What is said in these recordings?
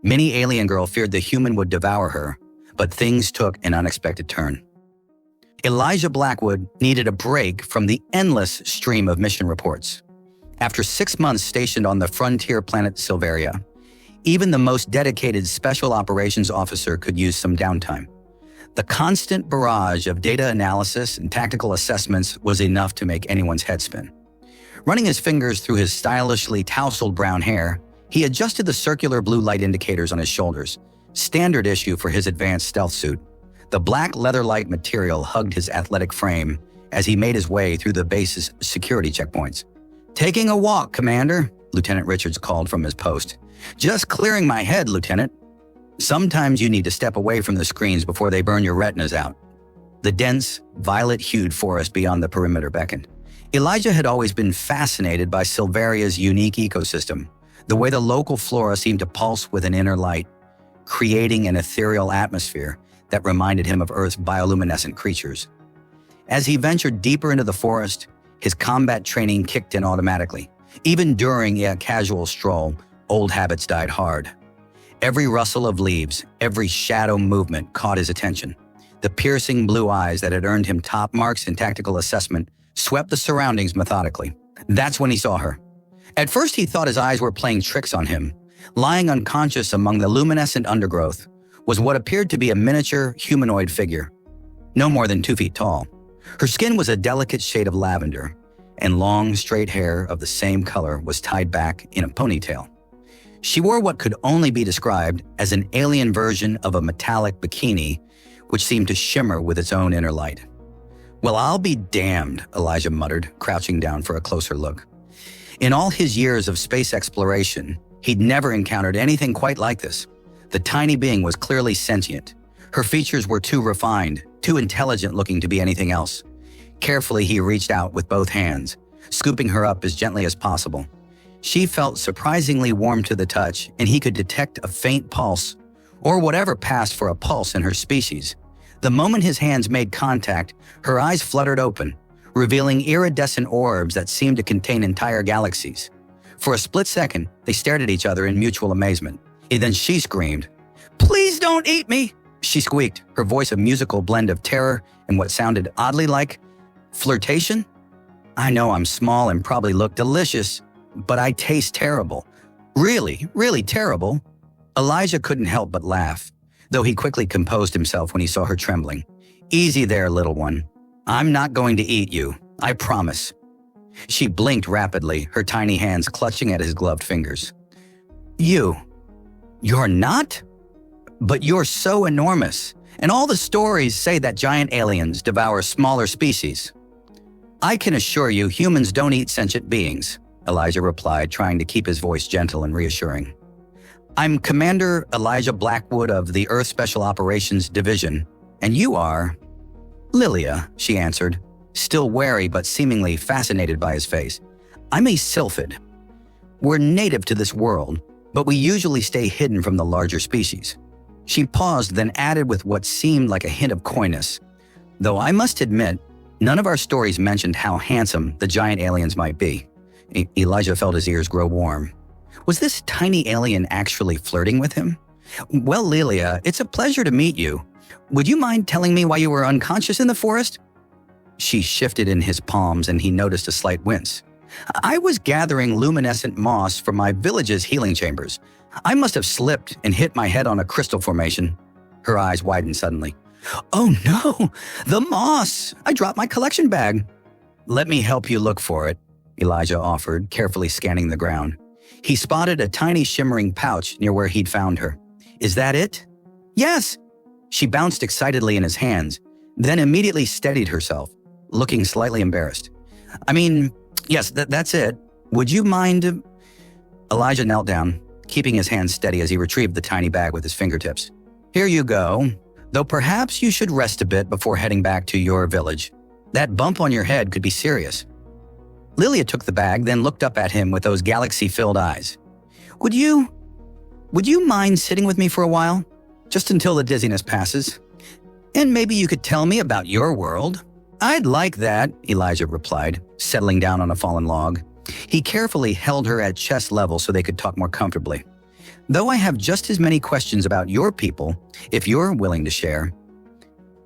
Many alien girl feared the human would devour her, but things took an unexpected turn. Elijah Blackwood needed a break from the endless stream of mission reports. After 6 months stationed on the frontier planet Silveria, even the most dedicated special operations officer could use some downtime. The constant barrage of data analysis and tactical assessments was enough to make anyone's head spin. Running his fingers through his stylishly tousled brown hair, he adjusted the circular blue light indicators on his shoulders, standard issue for his advanced stealth suit. The black leather-like material hugged his athletic frame as he made his way through the base's security checkpoints. "Taking a walk, Commander," Lieutenant Richards called from his post. "Just clearing my head, Lieutenant. Sometimes you need to step away from the screens before they burn your retinas out." The dense, violet-hued forest beyond the perimeter beckoned. Elijah had always been fascinated by Silveria's unique ecosystem, the way the local flora seemed to pulse with an inner light, creating an ethereal atmosphere that reminded him of Earth's bioluminescent creatures. As he ventured deeper into the forest, his combat training kicked in automatically. Even during a casual stroll, old habits died hard. Every rustle of leaves, every shadow movement caught his attention. The piercing blue eyes that had earned him top marks in tactical assessment swept the surroundings methodically. That's when he saw her. At first, he thought his eyes were playing tricks on him. Lying unconscious among the luminescent undergrowth was what appeared to be a miniature humanoid figure, no more than 2 feet tall. Her skin was a delicate shade of lavender, and long, straight hair of the same color was tied back in a ponytail. She wore what could only be described as an alien version of a metallic bikini, which seemed to shimmer with its own inner light. "Well, I'll be damned," Elijah muttered, crouching down for a closer look. In all his years of space exploration, he'd never encountered anything quite like this. The tiny being was clearly sentient. Her features were too refined, too intelligent-looking to be anything else. Carefully, he reached out with both hands, scooping her up as gently as possible. She felt surprisingly warm to the touch, and he could detect a faint pulse, or whatever passed for a pulse in her species. The moment his hands made contact, her eyes fluttered open, revealing iridescent orbs that seemed to contain entire galaxies. For a split second, they stared at each other in mutual amazement. And then she screamed, "Please don't eat me!" She squeaked, her voice a musical blend of terror and what sounded oddly like flirtation. "I know I'm small and probably look delicious, but I taste terrible. Really, really terrible." Elijah couldn't help but laugh, though he quickly composed himself when he saw her trembling. "Easy there, little one. I'm not going to eat you, I promise." She blinked rapidly, her tiny hands clutching at his gloved fingers. You're not? But you're so enormous, and all the stories say that giant aliens devour smaller species." "I can assure you humans don't eat sentient beings," Elijah replied, trying to keep his voice gentle and reassuring. "I'm Commander Elijah Blackwood of the Earth Special Operations Division, and you are—" "Lilia," she answered, still wary but seemingly fascinated by his face. "I'm a sylphid. We're native to this world, but we usually stay hidden from the larger species." She paused, then added with what seemed like a hint of coyness, "Though I must admit, none of our stories mentioned how handsome the giant aliens might be." Elijah felt his ears grow warm. Was this tiny alien actually flirting with him? "Well, Lilia, it's a pleasure to meet you. Would you mind telling me why you were unconscious in the forest?" She shifted in his palms, and he noticed a slight wince. "I was gathering luminescent moss for my village's healing chambers. I must have slipped and hit my head on a crystal formation." Her eyes widened suddenly. "Oh no, the moss! I dropped my collection bag." "Let me help you look for it," Elijah offered, carefully scanning the ground. He spotted a tiny shimmering pouch near where he'd found her. "Is that it?" "Yes." She bounced excitedly in his hands, then immediately steadied herself, looking slightly embarrassed. Yes, that's it. Would you mind—" Elijah knelt down, keeping his hands steady as he retrieved the tiny bag with his fingertips. "Here you go, though perhaps you should rest a bit before heading back to your village. That bump on your head could be serious." Lilia took the bag, then looked up at him with those galaxy-filled eyes. Would you mind sitting with me for a while? Just until the dizziness passes. And maybe you could tell me about your world." "I'd like that," Elijah replied, settling down on a fallen log. He carefully held her at chest level so they could talk more comfortably. Though I have just as many questions about your people, if you're willing to share.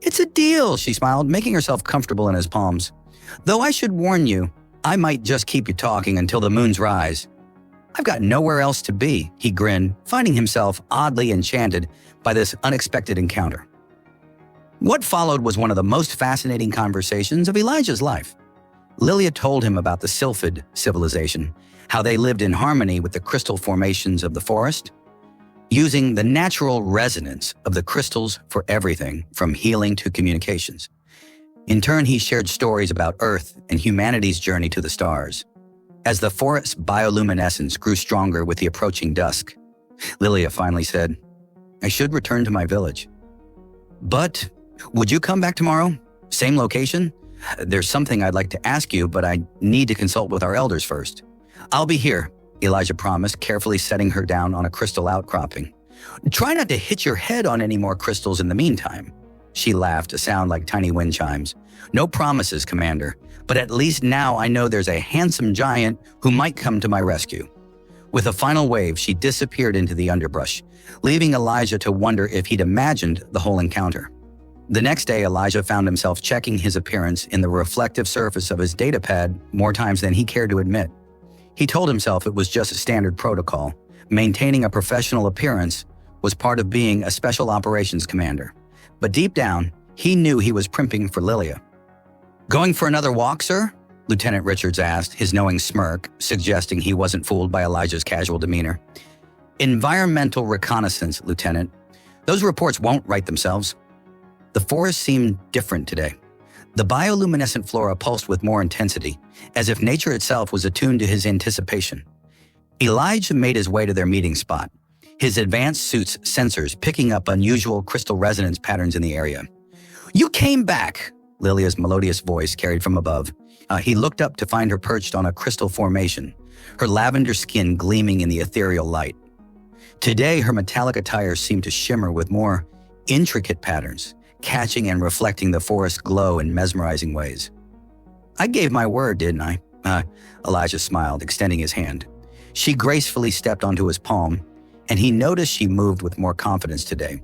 It's a deal, she smiled, making herself comfortable in his palms. Though I should warn you, I might just keep you talking until the moon's rise. I've got nowhere else to be, he grinned, finding himself oddly enchanted by this unexpected encounter. What followed was one of the most fascinating conversations of Elijah's life. Lilia told him about the sylphid civilization, how they lived in harmony with the crystal formations of the forest, using the natural resonance of the crystals for everything from healing to communications. In turn, he shared stories about Earth and humanity's journey to the stars. As the forest's bioluminescence grew stronger with the approaching dusk, Lilia finally said, I should return to my village. But would you come back tomorrow? Same location? There's something I'd like to ask you, but I need to consult with our elders first. I'll be here, Elijah promised, carefully setting her down on a crystal outcropping. Try not to hit your head on any more crystals in the meantime. She laughed, a sound like tiny wind chimes. No promises, Commander, but at least now I know there's a handsome giant who might come to my rescue. With a final wave, she disappeared into the underbrush, leaving Elijah to wonder if he'd imagined the whole encounter. The next day, Elijah found himself checking his appearance in the reflective surface of his datapad more times than he cared to admit. He told himself it was just a standard protocol. Maintaining a professional appearance was part of being a special operations commander. But deep down, he knew he was primping for Lilia. Going for another walk, sir? Lieutenant Richards asked, his knowing smirk suggesting he wasn't fooled by Elijah's casual demeanor. Environmental reconnaissance, Lieutenant. Those reports won't write themselves. The forest seemed different today. The bioluminescent flora pulsed with more intensity, as if nature itself was attuned to his anticipation. Elijah made his way to their meeting spot, his advanced suit's sensors picking up unusual crystal resonance patterns in the area. You came back, Lilia's melodious voice carried from above. He looked up to find her perched on a crystal formation, her lavender skin gleaming in the ethereal light. Today, her metallic attire seemed to shimmer with more intricate patterns, catching and reflecting the forest's glow in mesmerizing ways. I gave my word, didn't I? Elijah smiled, extending his hand. She gracefully stepped onto his palm, and he noticed she moved with more confidence today,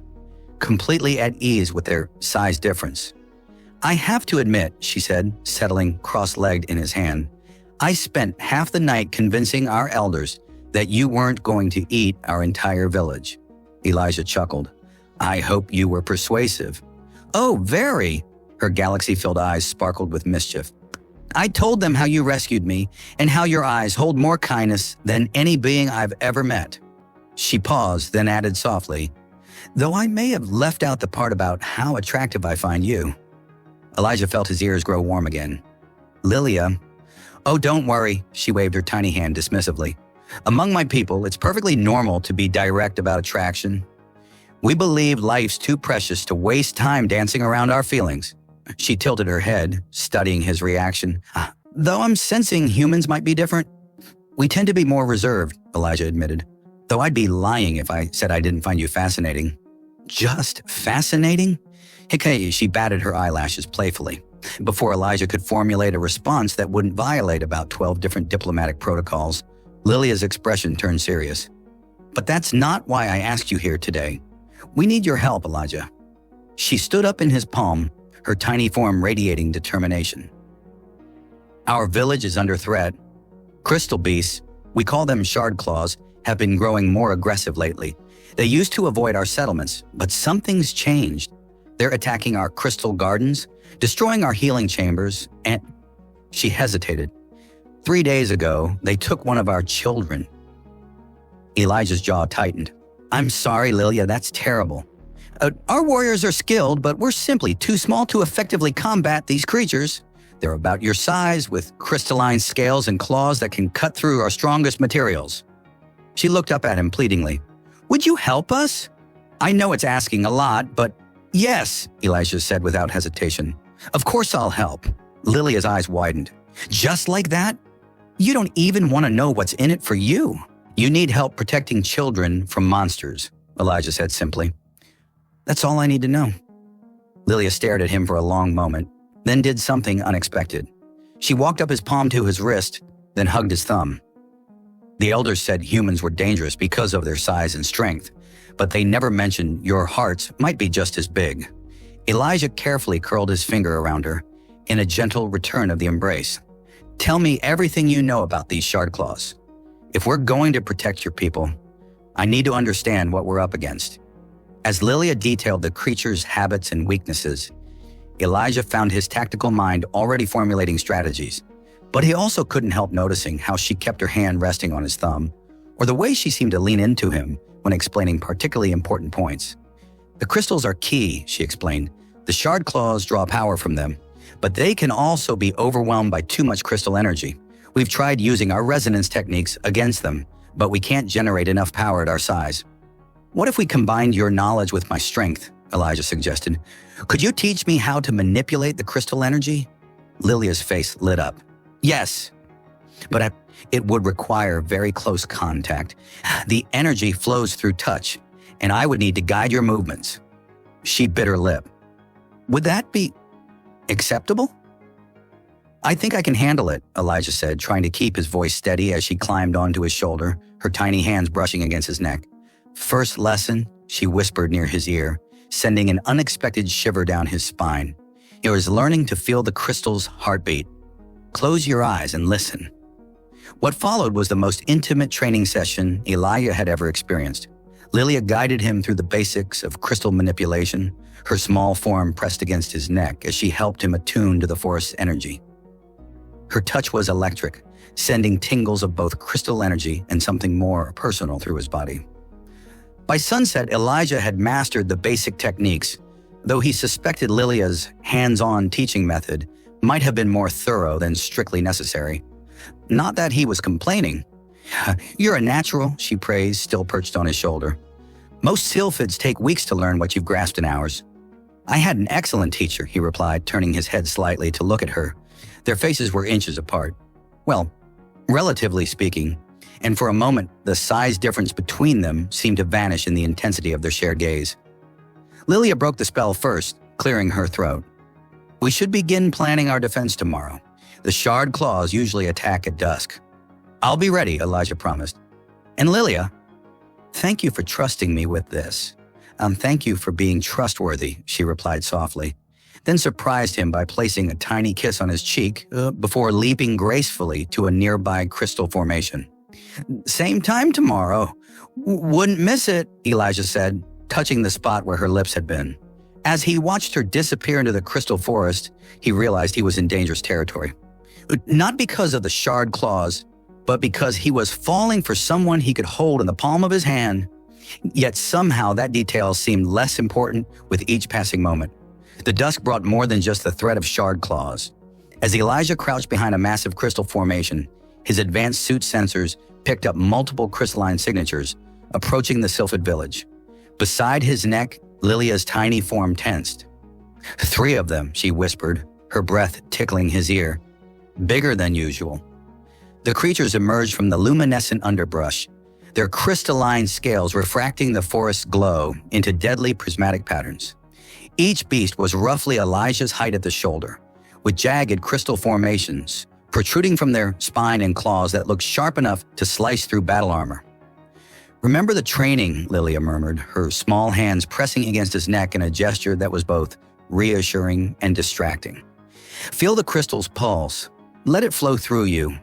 completely at ease with their size difference. I have to admit, she said, settling cross-legged in his hand, I spent half the night convincing our elders that you weren't going to eat our entire village. Elijah chuckled. I hope you were persuasive. Oh, very. Her galaxy-filled eyes sparkled with mischief. I told them how you rescued me and how your eyes hold more kindness than any being I've ever met. She paused, then added softly, though I may have left out the part about how attractive I find you. Elijah felt his ears grow warm again. Lilia. Oh, don't worry, she waved her tiny hand dismissively. Among my people, it's perfectly normal to be direct about attraction. We believe life's too precious to waste time dancing around our feelings. She tilted her head, studying his reaction. Though I'm sensing humans might be different. We tend to be more reserved, Elijah admitted. Though I'd be lying if I said I didn't find you fascinating. Just fascinating? Hickey, she batted her eyelashes playfully, before Elijah could formulate a response that wouldn't violate about 12 different diplomatic protocols. Lilia's expression turned serious. But that's not why I asked you here today. We need your help, Elijah. She stood up in his palm, her tiny form radiating determination. Our village is under threat. Crystal beasts, we call them shard claws, have been growing more aggressive lately. They used to avoid our settlements, but something's changed. They're attacking our crystal gardens, destroying our healing chambers, and… She hesitated. 3 days ago, they took one of our children. Elijah's jaw tightened. I'm sorry, Lilia, that's terrible. Our warriors are skilled, but we're simply too small to effectively combat these creatures. They're about your size, with crystalline scales and claws that can cut through our strongest materials. She looked up at him pleadingly. Would you help us? I know it's asking a lot, but… Yes, Elijah said without hesitation. Of course I'll help. Lilia's eyes widened. Just like that? You don't even want to know what's in it for you. You need help protecting children from monsters, Elijah said simply. That's all I need to know. Lilia stared at him for a long moment, then did something unexpected. She walked up his palm to his wrist, then hugged his thumb. The elders said humans were dangerous because of their size and strength, but they never mentioned your hearts might be just as big. Elijah carefully curled his finger around her in a gentle return of the embrace. Tell me everything you know about these shard claws. If we're going to protect your people, I need to understand what we're up against. As Lilia detailed the creature's habits and weaknesses, Elijah found his tactical mind already formulating strategies. But he also couldn't help noticing how she kept her hand resting on his thumb, or the way she seemed to lean into him when explaining particularly important points. The crystals are key, she explained. The shard claws draw power from them, but they can also be overwhelmed by too much crystal energy. We've tried using our resonance techniques against them, but we can't generate enough power at our size. What if we combined your knowledge with my strength? Elijah suggested. Could you teach me how to manipulate the crystal energy? Lilia's face lit up. Yes, but it would require very close contact. The energy flows through touch, and I would need to guide your movements. She bit her lip. Would that be acceptable? I think I can handle it, Elijah said, trying to keep his voice steady as she climbed onto his shoulder, her tiny hands brushing against his neck. First lesson, she whispered near his ear, sending an unexpected shiver down his spine. It was learning to feel the crystal's heartbeat. Close your eyes and listen. What followed was the most intimate training session Elijah had ever experienced. Lilia guided him through the basics of crystal manipulation, her small form pressed against his neck as she helped him attune to the forest's energy. Her touch was electric, sending tingles of both crystal energy and something more personal through his body. By sunset, Elijah had mastered the basic techniques, though he suspected Lilia's hands-on teaching method might have been more thorough than strictly necessary. Not that he was complaining. You're a natural, she praised, still perched on his shoulder. Most sylphids take weeks to learn what you've grasped in hours. I had an excellent teacher, he replied, turning his head slightly to look at her. Their faces were inches apart. Well, relatively speaking, and for a moment, the size difference between them seemed to vanish in the intensity of their shared gaze. Lilia broke the spell first, clearing her throat. We should begin planning our defense tomorrow. The shard claws usually attack at dusk. I'll be ready, Elijah promised. And Lilia, thank you for trusting me with this. Thank you for being trustworthy, she replied softly, then surprised him by placing a tiny kiss on his cheek before leaping gracefully to a nearby crystal formation. Same time tomorrow. Wouldn't miss it, Elijah said, touching the spot where her lips had been. As he watched her disappear into the crystal forest, he realized he was in dangerous territory. Not because of the shard claws, but because he was falling for someone he could hold in the palm of his hand. Yet somehow that detail seemed less important with each passing moment. The dusk brought more than just the threat of shard claws. As Elijah crouched behind a massive crystal formation, his advanced suit sensors picked up multiple crystalline signatures, approaching the sylphid village. Beside his neck, Lilia's tiny form tensed. 3 of them, she whispered, her breath tickling his ear. Bigger than usual. The creatures emerged from the luminescent underbrush, their crystalline scales refracting the forest's glow into deadly prismatic patterns. Each beast was roughly Elijah's height at the shoulder, with jagged crystal formations protruding from their spine and claws that looked sharp enough to slice through battle armor. Remember the training, Lilia murmured, her small hands pressing against his neck in a gesture that was both reassuring and distracting. Feel the crystal's pulse. Let it flow through you.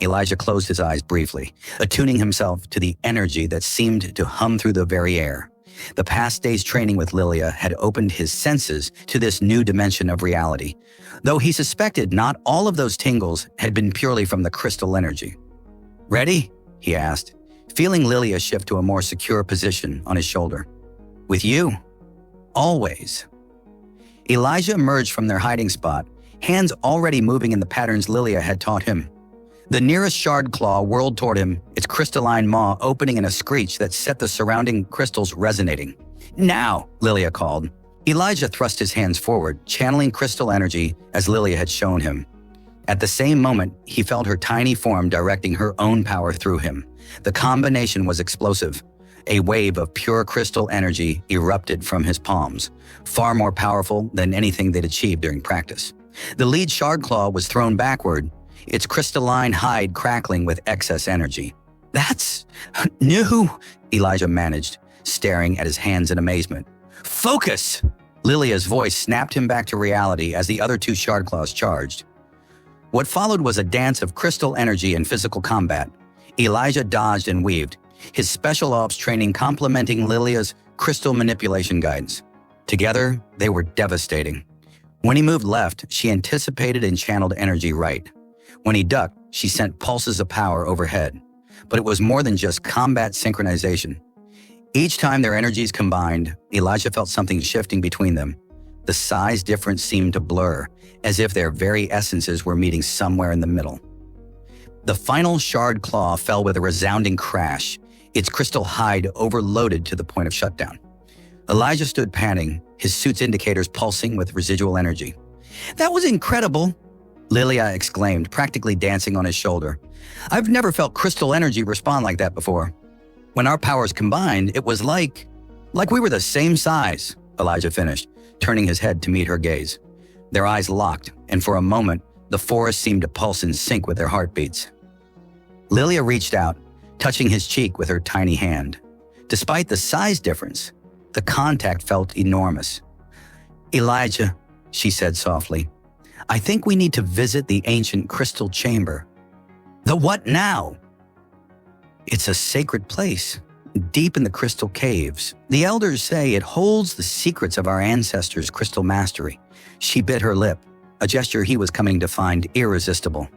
Elijah closed his eyes briefly, attuning himself to the energy that seemed to hum through the very air. The past day's training with Lilia had opened his senses to this new dimension of reality, though he suspected not all of those tingles had been purely from the crystal energy. Ready? He asked, feeling Lilia shift to a more secure position on his shoulder. With you. Always. Elijah emerged from their hiding spot, hands already moving in the patterns Lilia had taught him. The nearest shard claw whirled toward him, its crystalline maw opening in a screech that set the surrounding crystals resonating. Now, Lilia called. Elijah thrust his hands forward, channeling crystal energy as Lilia had shown him. At the same moment, he felt her tiny form directing her own power through him. The combination was explosive. A wave of pure crystal energy erupted from his palms, far more powerful than anything they'd achieved during practice. The lead shard claw was thrown backward, its crystalline hide crackling with excess energy. That's new, Elijah managed, staring at his hands in amazement. Focus! Lilia's voice snapped him back to reality as the other two shard claws charged. What followed was a dance of crystal energy and physical combat. Elijah dodged and weaved, his special ops training complementing Lilia's crystal manipulation guidance. Together, they were devastating. When he moved left, she anticipated and channeled energy right. When he ducked, she sent pulses of power overhead. But it was more than just combat synchronization. Each time their energies combined, Elijah felt something shifting between them. The size difference seemed to blur, as if their very essences were meeting somewhere in the middle. The final shard claw fell with a resounding crash, its crystal hide overloaded to the point of shutdown. Elijah stood panting, his suit's indicators pulsing with residual energy. That was incredible, Lilia exclaimed, practically dancing on his shoulder. I've never felt crystal energy respond like that before. When our powers combined, it was like we were the same size, Elijah finished, turning his head to meet her gaze. Their eyes locked, and for a moment, the forest seemed to pulse in sync with their heartbeats. Lilia reached out, touching his cheek with her tiny hand. Despite the size difference, the contact felt enormous. Elijah, she said softly, I think we need to visit the ancient crystal chamber. The what now? It's a sacred place, deep in the crystal caves. The elders say it holds the secrets of our ancestors' crystal mastery. She bit her lip, a gesture he was coming to find irresistible.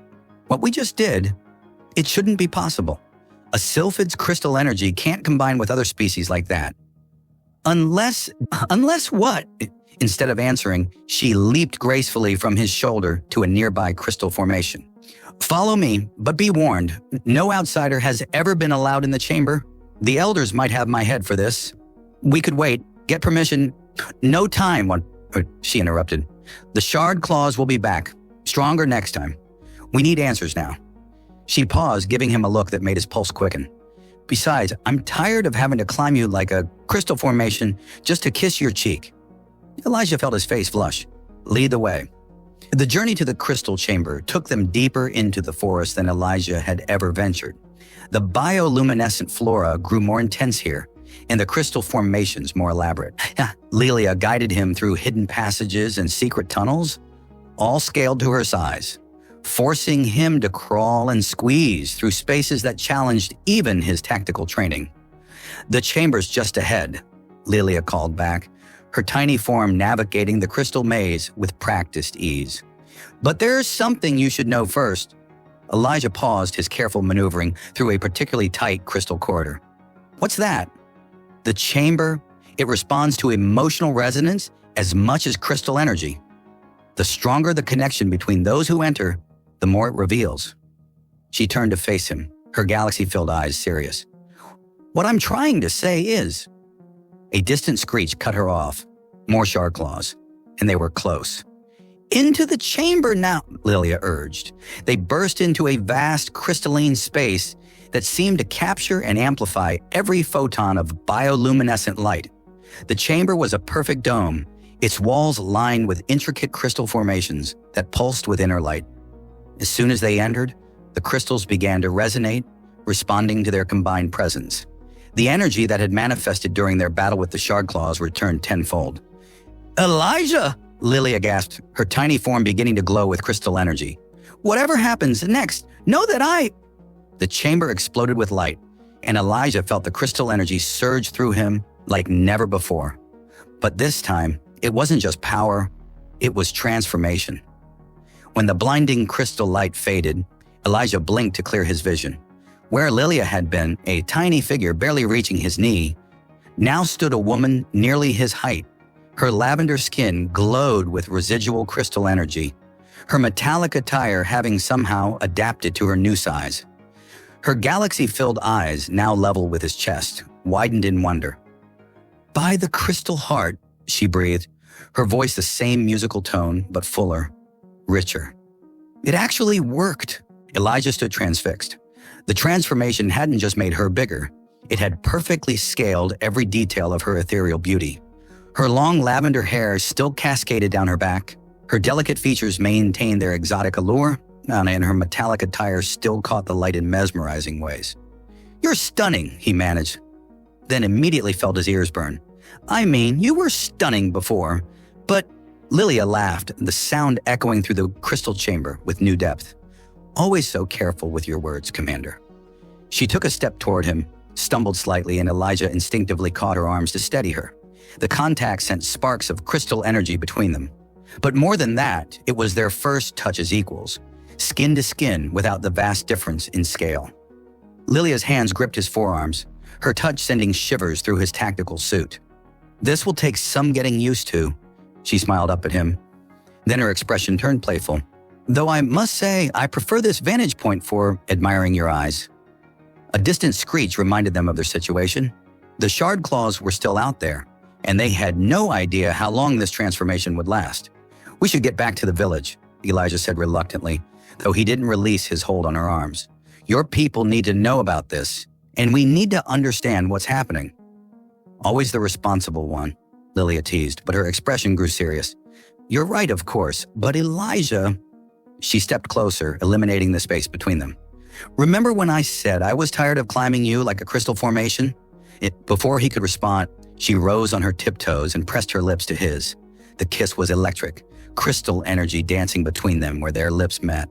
What we just did, it shouldn't be possible. A sylphid's crystal energy can't combine with other species like that. Unless what? Instead of answering, she leaped gracefully from his shoulder to a nearby crystal formation. Follow me, but be warned, no outsider has ever been allowed in the chamber. The elders might have my head for this. We could wait, get permission. No time, she interrupted. The shard claws will be back, stronger next time. We need answers now. She paused, giving him a look that made his pulse quicken. Besides, I'm tired of having to climb you like a crystal formation just to kiss your cheek. Elijah felt his face flush. Lead the way. The journey to the crystal chamber took them deeper into the forest than Elijah had ever ventured. The bioluminescent flora grew more intense here, and the crystal formations more elaborate. Lilia guided him through hidden passages and secret tunnels, all scaled to her size, forcing him to crawl and squeeze through spaces that challenged even his tactical training. The chamber's just ahead, Lilia called back, her tiny form navigating the crystal maze with practiced ease. But there's something you should know first. Elijah paused his careful maneuvering through a particularly tight crystal corridor. What's that? The chamber, it responds to emotional resonance as much as crystal energy. The stronger the connection between those who enter, the more it reveals. She turned to face him, her galaxy-filled eyes serious. What I'm trying to say is... A distant screech cut her off. More shard claws, and they were close. Into the chamber now, Lilia urged. They burst into a vast crystalline space that seemed to capture and amplify every photon of bioluminescent light. The chamber was a perfect dome, its walls lined with intricate crystal formations that pulsed with inner light. As soon as they entered, the crystals began to resonate, responding to their combined presence. The energy that had manifested during their battle with the shard claws returned tenfold. Elijah! Lilia gasped, her tiny form beginning to glow with crystal energy. Whatever happens next, know that The chamber exploded with light, and Elijah felt the crystal energy surge through him like never before. But this time, it wasn't just power, it was transformation. When the blinding crystal light faded, Elijah blinked to clear his vision. Where Lilia had been, a tiny figure barely reaching his knee, now stood a woman nearly his height. Her lavender skin glowed with residual crystal energy, her metallic attire having somehow adapted to her new size. Her galaxy-filled eyes, now level with his chest, widened in wonder. By the crystal heart, she breathed, her voice the same musical tone, but fuller, richer. It actually worked. Elijah stood transfixed. The transformation hadn't just made her bigger, it had perfectly scaled every detail of her ethereal beauty. Her long lavender hair still cascaded down her back, her delicate features maintained their exotic allure, and her metallic attire still caught the light in mesmerizing ways. "You're stunning," he managed, then immediately felt his ears burn. "I mean, you were stunning before, but—" Lilia laughed, the sound echoing through the crystal chamber with new depth. "Always so careful with your words, Commander." She took a step toward him, stumbled slightly, and Elijah instinctively caught her arms to steady her. The contact sent sparks of crystal energy between them. But more than that, it was their first touch as equals, skin to skin without the vast difference in scale. Lilia's hands gripped his forearms, her touch sending shivers through his tactical suit. "This will take some getting used to," she smiled up at him. Then her expression turned playful. "Though I must say, I prefer this vantage point for admiring your eyes." A distant screech reminded them of their situation. The shard claws were still out there, and they had no idea how long this transformation would last. "We should get back to the village," Elijah said reluctantly, though he didn't release his hold on her arms. "Your people need to know about this, and we need to understand what's happening." "Always the responsible one," Lilia teased, but her expression grew serious. "You're right, of course, but Elijah—" She stepped closer, eliminating the space between them. "Remember when I said I was tired of climbing you like a crystal formation?" Before he could respond, she rose on her tiptoes and pressed her lips to his. The kiss was electric, crystal energy dancing between them where their lips met.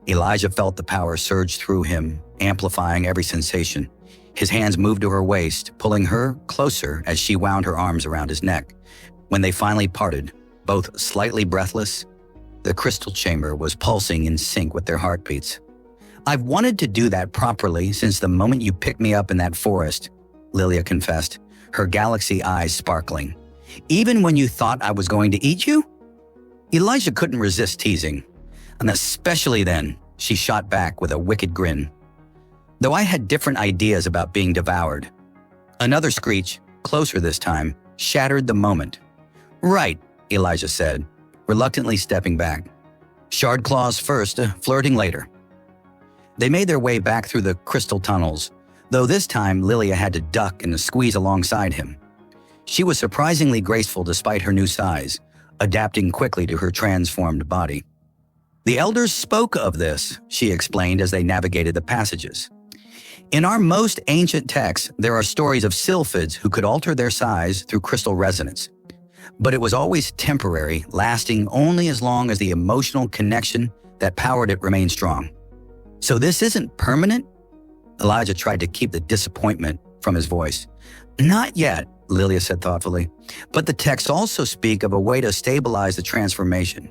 Elijah felt the power surge through him, amplifying every sensation. His hands moved to her waist, pulling her closer as she wound her arms around his neck. When they finally parted, both slightly breathless, the crystal chamber was pulsing in sync with their heartbeats. "I've wanted to do that properly since the moment you picked me up in that forest," Lilia confessed, her galaxy eyes sparkling. "Even when you thought I was going to eat you?" Elijah couldn't resist teasing. "And especially then," she shot back with a wicked grin. "Though I had different ideas about being devoured." Another screech, closer this time, shattered the moment. "Right," Elijah said, reluctantly stepping back. "Shard claws first, flirting later." They made their way back through the crystal tunnels, though this time Lilia had to duck and squeeze alongside him. She was surprisingly graceful despite her new size, adapting quickly to her transformed body. "The elders spoke of this," she explained as they navigated the passages. "In our most ancient texts, there are stories of sylphids who could alter their size through crystal resonance. But it was always temporary, lasting only as long as the emotional connection that powered it remained strong." "So this isn't permanent?" Elijah tried to keep the disappointment from his voice. "Not yet," Lilia said thoughtfully, "but the texts also speak of a way to stabilize the transformation.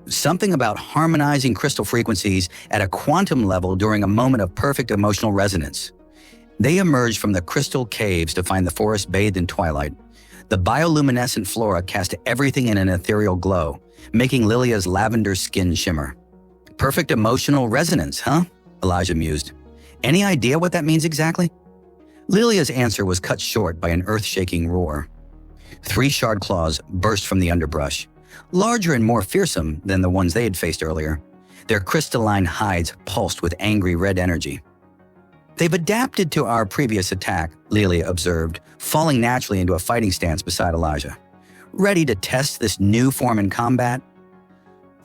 Something about harmonizing crystal frequencies at a quantum level during a moment of perfect emotional resonance." They emerged from the crystal caves to find the forest bathed in twilight. The bioluminescent flora cast everything in an ethereal glow, making Lilia's lavender skin shimmer. "Perfect emotional resonance, huh?" Elijah mused. "Any idea what that means exactly?" Lilia's answer was cut short by an earth-shaking roar. 3 shard claws burst from the underbrush, larger and more fearsome than the ones they had faced earlier. Their crystalline hides pulsed with angry red energy. "They've adapted to our previous attack," Lilia observed, falling naturally into a fighting stance beside Elijah. "Ready to test this new form in combat?"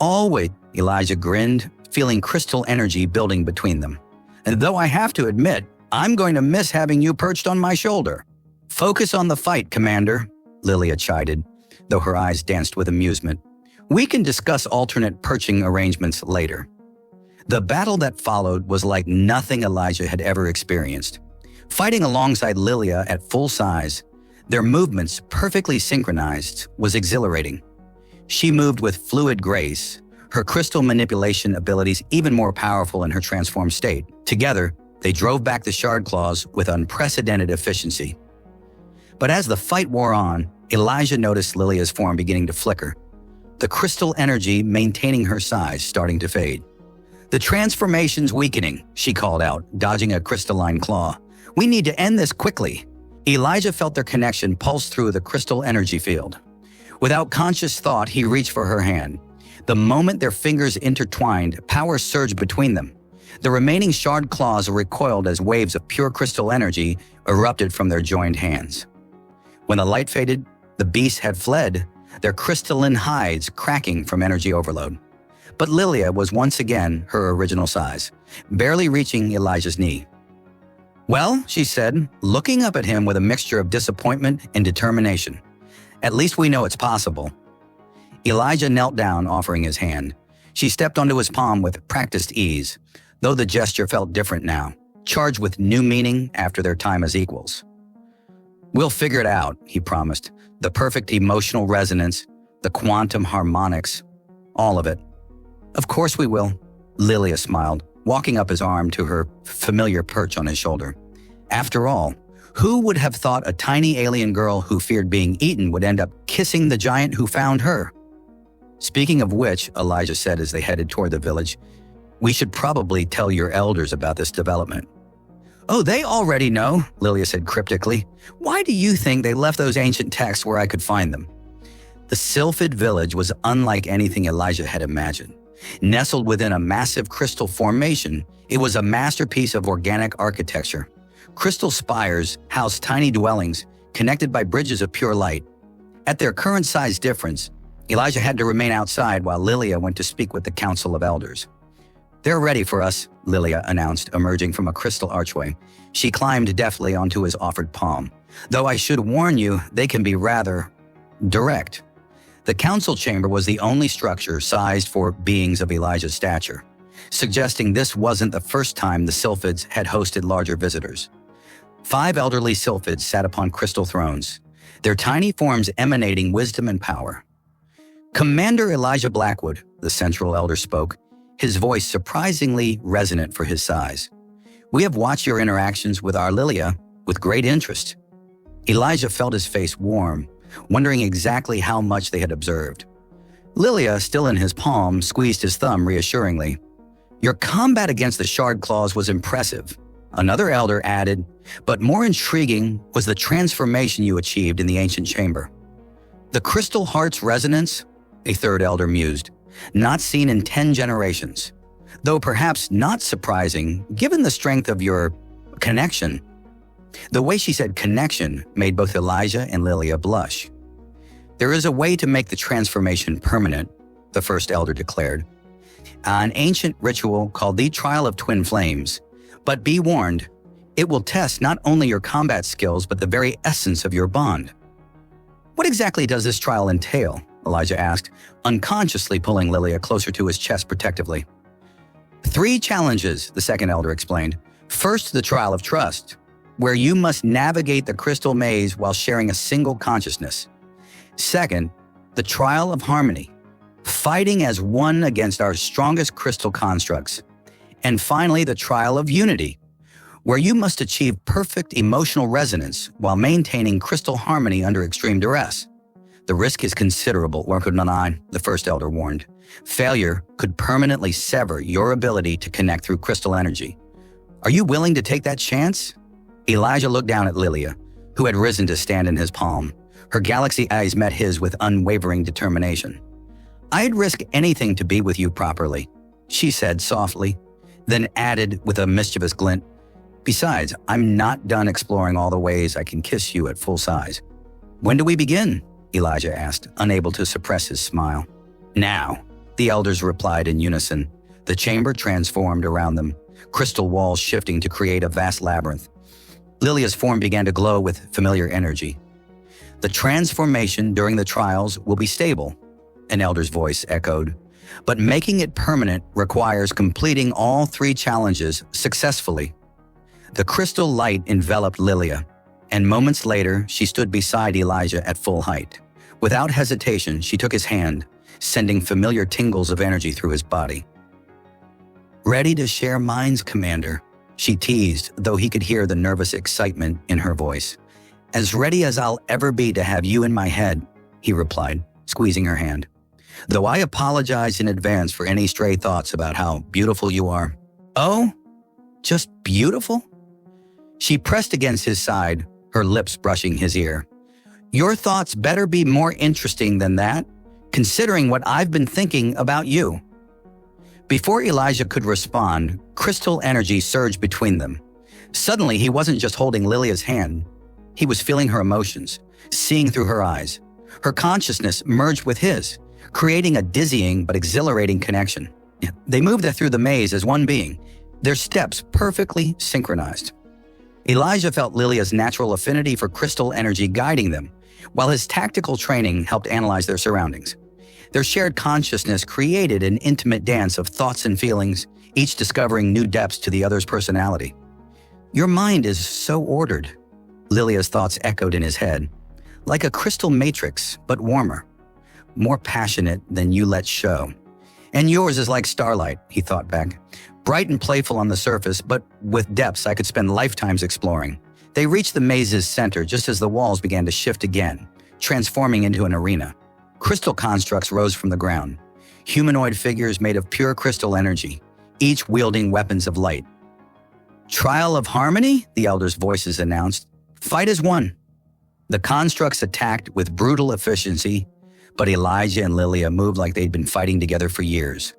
"Always," Elijah grinned, feeling crystal energy building between them. "And though I have to admit, I'm going to miss having you perched on my shoulder." "Focus on the fight, Commander," Lilia chided, though her eyes danced with amusement. "We can discuss alternate perching arrangements later." The battle that followed was like nothing Elijah had ever experienced. Fighting alongside Lilia at full size, their movements perfectly synchronized, was exhilarating. She moved with fluid grace, her crystal manipulation abilities even more powerful in her transformed state. Together, they drove back the shard claws with unprecedented efficiency. But as the fight wore on, Elijah noticed Lilia's form beginning to flicker, the crystal energy maintaining her size starting to fade. "The transformation's weakening," she called out, dodging a crystalline claw. "We need to end this quickly." Elijah felt their connection pulse through the crystal energy field. Without conscious thought, he reached for her hand. The moment their fingers intertwined, power surged between them. The remaining shard claws recoiled as waves of pure crystal energy erupted from their joined hands. When the light faded, the beasts had fled, their crystalline hides cracking from energy overload. But Lilia was once again her original size, barely reaching Elijah's knee. Well, she said, looking up at him with a mixture of disappointment and determination. At least we know it's possible. Elijah knelt down, offering his hand. She stepped onto his palm with practiced ease, though the gesture felt different now, charged with new meaning after their time as equals. We'll figure it out, he promised. The perfect emotional resonance, the quantum harmonics, all of it. Of course we will, Lilia smiled, walking up his arm to her familiar perch on his shoulder. After all, who would have thought a tiny alien girl who feared being eaten would end up kissing the giant who found her? Speaking of which, Elijah said as they headed toward the village, we should probably tell your elders about this development. Oh, they already know, Lilia said cryptically. Why do you think they left those ancient texts where I could find them? The sylphid village was unlike anything Elijah had imagined. Nestled within a massive crystal formation, it was a masterpiece of organic architecture. Crystal spires housed tiny dwellings connected by bridges of pure light. At their current size difference, Elijah had to remain outside while Lilia went to speak with the Council of Elders. They're ready for us, Lilia announced, emerging from a crystal archway. She climbed deftly onto his offered palm. Though I should warn you, they can be rather direct. The council chamber was the only structure sized for beings of Elijah's stature, suggesting this wasn't the first time the Sylphids had hosted larger visitors. 5 elderly Sylphids sat upon crystal thrones, their tiny forms emanating wisdom and power. Commander Elijah Blackwood, the central elder spoke, his voice surprisingly resonant for his size. We have watched your interactions with our Lilia with great interest. Elijah felt his face warm, wondering exactly how much they had observed. Lilia, still in his palm, squeezed his thumb reassuringly. Your combat against the shard claws was impressive, another elder added, but more intriguing was the transformation you achieved in the ancient chamber. The crystal heart's resonance, a third elder mused, not seen in 10 generations, though perhaps not surprising given the strength of your connection. The way she said connection made both Elijah and Lilia blush. There is a way to make the transformation permanent, the first elder declared. An ancient ritual called the Trial of Twin Flames. But be warned, it will test not only your combat skills but the very essence of your bond. What exactly does this trial entail? Elijah asked, unconsciously pulling Lilia closer to his chest protectively. 3 challenges, the second elder explained. First, the trial of trust, where you must navigate the crystal maze while sharing a single consciousness. Second, the trial of harmony, fighting as one against our strongest crystal constructs. And finally, the trial of unity, where you must achieve perfect emotional resonance while maintaining crystal harmony under extreme duress. The risk is considerable, Warkudmanai, the first elder warned. Failure could permanently sever your ability to connect through crystal energy. Are you willing to take that chance? Elijah looked down at Lilia, who had risen to stand in his palm. Her galaxy eyes met his with unwavering determination. I'd risk anything to be with you properly, she said softly, then added with a mischievous glint. Besides, I'm not done exploring all the ways I can kiss you at full size. When do we begin? Elijah asked, unable to suppress his smile. Now, the elders replied in unison. The chamber transformed around them, crystal walls shifting to create a vast labyrinth. Lilia's form began to glow with familiar energy. The transformation during the trials will be stable, an elder's voice echoed, but making it permanent requires completing all 3 challenges successfully. The crystal light enveloped Lilia, and moments later, she stood beside Elijah at full height. Without hesitation, she took his hand, sending familiar tingles of energy through his body. Ready to share minds, Commander, she teased, though he could hear the nervous excitement in her voice. As ready as I'll ever be to have you in my head, he replied, squeezing her hand. Though I apologize in advance for any stray thoughts about how beautiful you are. Oh, just beautiful? She pressed against his side, her lips brushing his ear. Your thoughts better be more interesting than that, considering what I've been thinking about you. Before Elijah could respond, crystal energy surged between them. Suddenly, he wasn't just holding Lilia's hand. He was feeling her emotions, seeing through her eyes. Her consciousness merged with his, creating a dizzying but exhilarating connection. They moved through the maze as one being, their steps perfectly synchronized. Elijah felt Lilia's natural affinity for crystal energy guiding them, while his tactical training helped analyze their surroundings. Their shared consciousness created an intimate dance of thoughts and feelings, each discovering new depths to the other's personality. "Your mind is so ordered," Lilia's thoughts echoed in his head, "like a crystal matrix, but warmer, more passionate than you let show. And yours is like starlight," he thought back, "bright and playful on the surface, but with depths I could spend lifetimes exploring." They reached the maze's center just as the walls began to shift again, transforming into an arena. Crystal constructs rose from the ground, humanoid figures made of pure crystal energy, each wielding weapons of light. "Trial of harmony," the elders' voices announced. "Fight as one." The constructs attacked with brutal efficiency, but Elijah and Lilia moved like they'd been fighting together for years.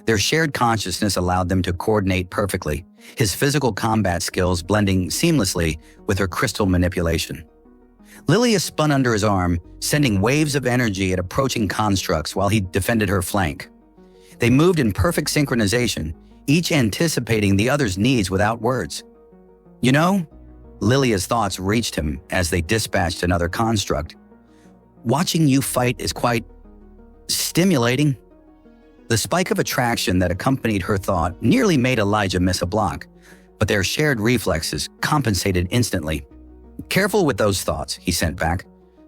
Their shared consciousness allowed them to coordinate perfectly, his physical combat skills blending seamlessly with her crystal manipulation. Lilia spun under his arm, sending waves of energy at approaching constructs while he defended her flank. They moved in perfect synchronization, each anticipating the other's needs without words. "You know," Lilia's thoughts reached him as they dispatched another construct, "watching you fight is quite stimulating." The spike of attraction that accompanied her thought nearly made Elijah miss a block, but their shared reflexes compensated instantly. "Careful with those thoughts," he sent back,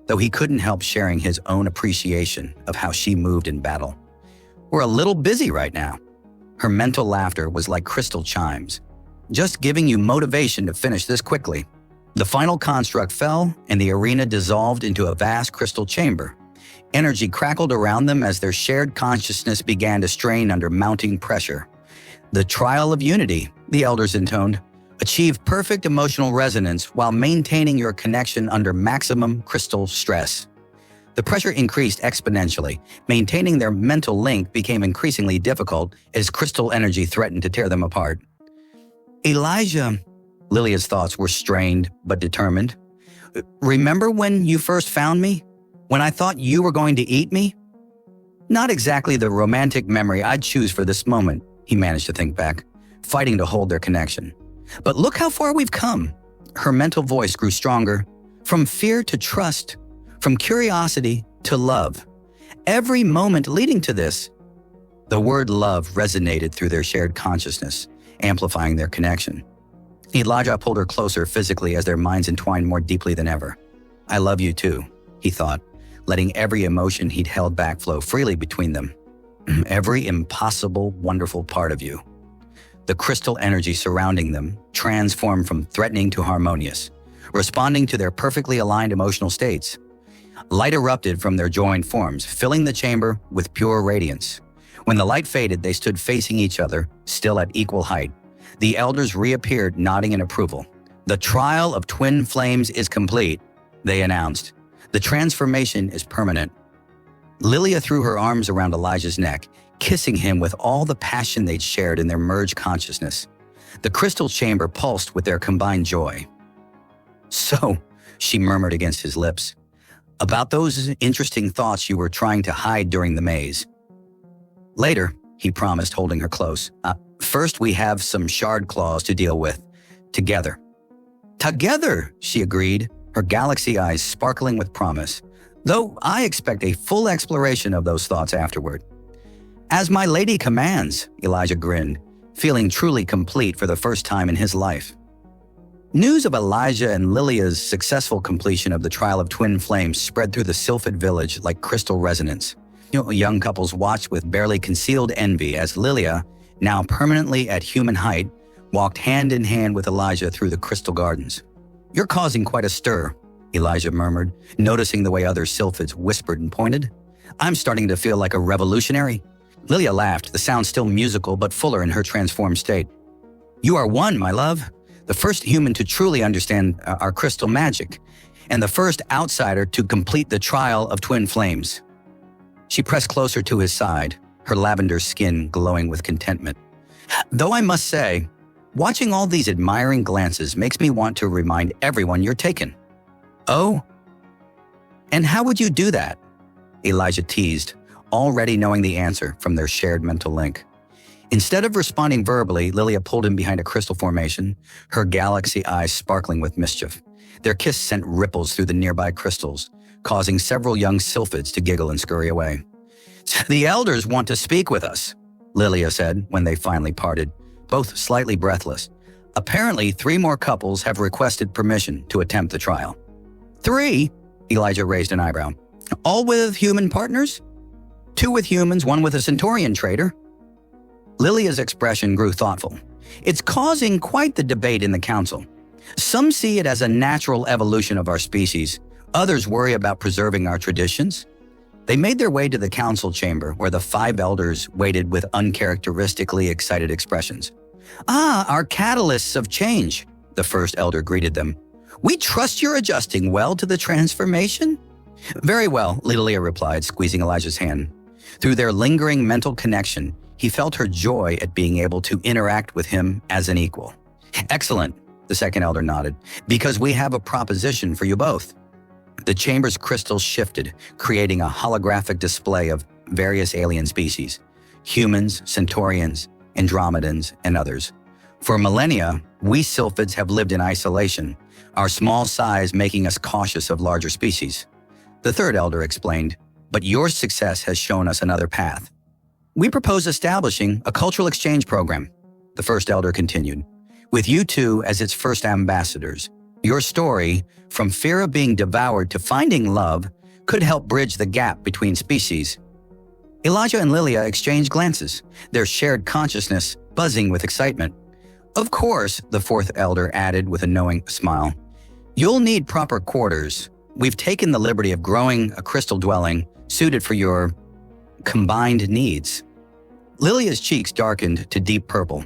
though he couldn't help sharing his own appreciation of how she moved in battle. "We're a little busy right now." Her mental laughter was like crystal chimes. "Just giving you motivation to finish this quickly." The final construct fell, and the arena dissolved into a vast crystal chamber. Energy crackled around them as their shared consciousness began to strain under mounting pressure. "The trial of unity," the elders intoned. "Achieve perfect emotional resonance while maintaining your connection under maximum crystal stress." The pressure increased exponentially. Maintaining their mental link became increasingly difficult as crystal energy threatened to tear them apart. "Elijah," Lilia's thoughts were strained but determined. "Remember when you first found me? When I thought you were going to eat me?" Not exactly the romantic memory I'd choose for this moment, he managed to think back, fighting to hold their connection. "But look how far we've come." Her mental voice grew stronger. "From fear to trust, from curiosity to love. Every moment leading to this." The word love resonated through their shared consciousness, amplifying their connection. Elijah pulled her closer physically as their minds entwined more deeply than ever. "I love you too," he thought, letting every emotion he'd held back flow freely between them. "Every impossible, wonderful part of you." The crystal energy surrounding them transformed from threatening to harmonious, responding to their perfectly aligned emotional states. Light erupted from their joined forms, filling the chamber with pure radiance. When the light faded, they stood facing each other, still at equal height. The elders reappeared, nodding in approval. "The trial of twin flames is complete," they announced. "The transformation is permanent." Lilia threw her arms around Elijah's neck, kissing him with all the passion they'd shared in their merged consciousness. The crystal chamber pulsed with their combined joy. "So," she murmured against his lips, "about those interesting thoughts you were trying to hide during the maze." "Later," he promised, holding her close. First we have some shard claws to deal with. Together." "Together," she agreed, her galaxy eyes sparkling with promise. "Though I expect a full exploration of those thoughts afterward." "As my lady commands," Elijah grinned, feeling truly complete for the first time in his life. News of Elijah and Lilia's successful completion of the trial of twin flames spread through the Sylphid village like crystal resonance. Young couples watched with barely concealed envy as Lilia, now permanently at human height, walked hand in hand with Elijah through the crystal gardens. "You're causing quite a stir," Elijah murmured, noticing the way other Sylphids whispered and pointed. "I'm starting to feel like a revolutionary." Lilia laughed, the sound still musical but fuller in her transformed state. "You are one, my love, the first human to truly understand our crystal magic, and the first outsider to complete the trial of twin flames." She pressed closer to his side, her lavender skin glowing with contentment. "Though I must say, watching all these admiring glances makes me want to remind everyone you're taken." "Oh? And how would you do that?" Elijah teased, already knowing the answer from their shared mental link. Instead of responding verbally, Lilia pulled him behind a crystal formation, her galaxy eyes sparkling with mischief. Their kiss sent ripples through the nearby crystals, causing several young sylphids to giggle and scurry away. "The elders want to speak with us," Lilia said when they finally parted, both slightly breathless. "Apparently, 3 more couples have requested permission to attempt the trial." "3?" Elijah raised an eyebrow. "All with human partners?" "2 with humans, 1 with a Centaurian trader." Lilia's expression grew thoughtful. "It's causing quite the debate in the council. Some see it as a natural evolution of our species. Others worry about preserving our traditions." They made their way to the council chamber, where the 5 elders waited with uncharacteristically excited expressions. "Ah, our catalysts of change," the first elder greeted them. "We trust you're adjusting well to the transformation?" "Very well," Lilia replied, squeezing Elijah's hand. Through their lingering mental connection, he felt her joy at being able to interact with him as an equal. "Excellent," the second elder nodded, "because we have a proposition for you both." The chamber's crystals shifted, creating a holographic display of various alien species: humans, Centaurians, Andromedans, and others. For millennia, we sylphids have lived in isolation, our small size making us cautious of larger species. The third elder explained, "But your success has shown us another path. We propose establishing a cultural exchange program," the first elder continued, "with you 2 as its first ambassadors. Your story, from fear of being devoured to finding love, could help bridge the gap between species." Elijah and Lilia exchanged glances, their shared consciousness buzzing with excitement. "Of course," the fourth elder added with a knowing smile, "you'll need proper quarters. We've taken the liberty of growing a crystal dwelling suited for your combined needs." Lilia's cheeks darkened to deep purple,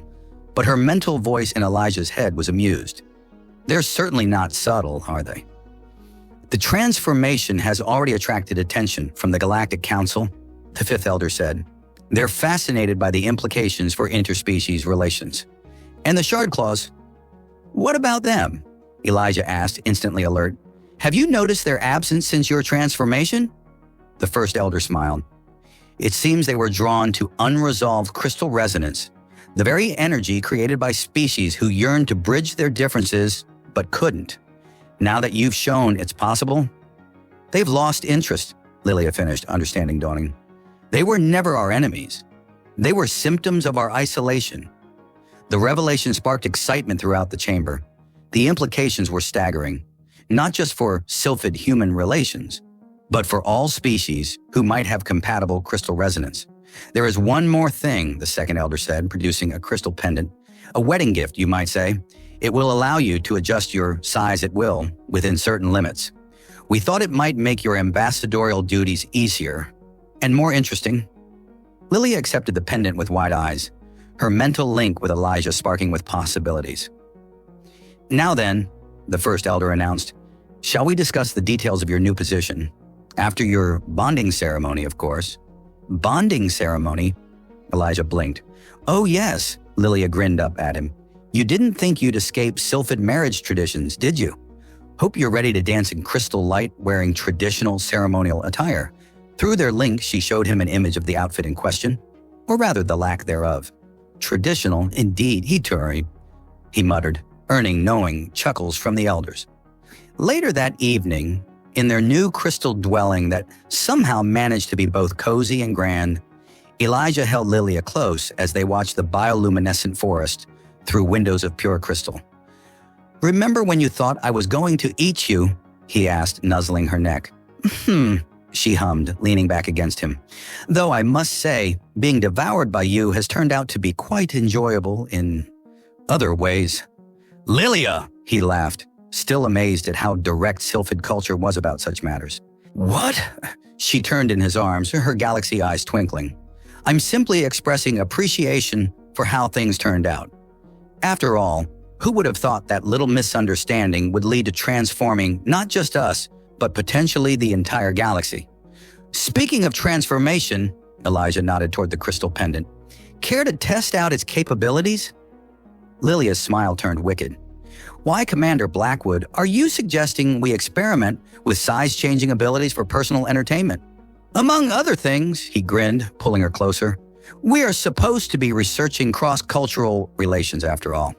but her mental voice in Elijah's head was amused. "They're certainly not subtle, are they?" "The transformation has already attracted attention from the Galactic Council," the fifth elder said. "They're fascinated by the implications for interspecies relations. And the shard claws? What about them?" Elijah asked, instantly alert. "Have you noticed their absence since your transformation?" The first elder smiled. "It seems they were drawn to unresolved crystal resonance, the very energy created by species who yearn to bridge their differences but couldn't. Now that you've shown it's possible, they've lost interest," Lilia finished, understanding dawning. "They were never our enemies. They were symptoms of our isolation." The revelation sparked excitement throughout the chamber. The implications were staggering, not just for sylphid-human relations, but for all species who might have compatible crystal resonance. "There is one more thing," the second elder said, producing a crystal pendant. "A wedding gift, you might say. It will allow you to adjust your size at will within certain limits. We thought it might make your ambassadorial duties easier and more interesting." Lilia accepted the pendant with wide eyes, her mental link with Elijah sparking with possibilities. "Now then," the first elder announced, "shall we discuss the details of your new position? After your bonding ceremony, of course." "Bonding ceremony?" Elijah blinked. "Oh yes," Lilia grinned up at him. "You didn't think you'd escape sylphid marriage traditions, did you? Hope you're ready to dance in crystal light wearing traditional ceremonial attire." Through their link, she showed him an image of the outfit in question, or rather the lack thereof. "Traditional, indeed, he muttered, earning knowing chuckles from the elders. Later that evening, in their new crystal dwelling that somehow managed to be both cozy and grand, Elijah held Lilia close as they watched the bioluminescent forest through windows of pure crystal. "Remember when you thought I was going to eat you?" he asked, nuzzling her neck. She hummed, leaning back against him. "Though I must say, being devoured by you has turned out to be quite enjoyable in other ways." "Lilia!" he laughed, still amazed at how direct sylphid culture was about such matters. "What?" She turned in his arms, her galaxy eyes twinkling. "I'm simply expressing appreciation for how things turned out. After all, who would have thought that little misunderstanding would lead to transforming not just us, but potentially the entire galaxy?" "Speaking of transformation," Elijah nodded toward the crystal pendant, "care to test out its capabilities?" Lilia's smile turned wicked. "Why, Commander Blackwood, are you suggesting we experiment with size-changing abilities for personal entertainment?" "Among other things," he grinned, pulling her closer. We are supposed to be researching cross-cultural relations after all.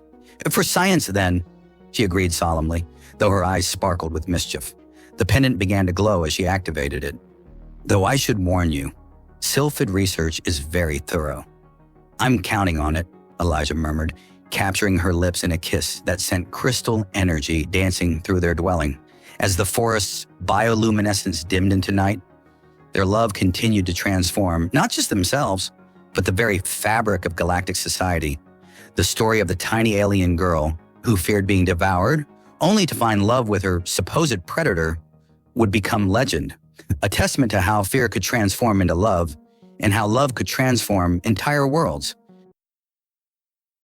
For science, then, she agreed solemnly, though her eyes sparkled with mischief. The pendant began to glow as she activated it. Though I should warn you, Sylphid research is very thorough. I'm counting on it, Elijah murmured, capturing her lips in a kiss that sent crystal energy dancing through their dwelling. As the forest's bioluminescence dimmed into night, their love continued to transform not just themselves, but the very fabric of galactic society. The story of the tiny alien girl who feared being devoured, only to find love with her supposed predator, would become legend, a testament to how fear could transform into love and how love could transform entire worlds.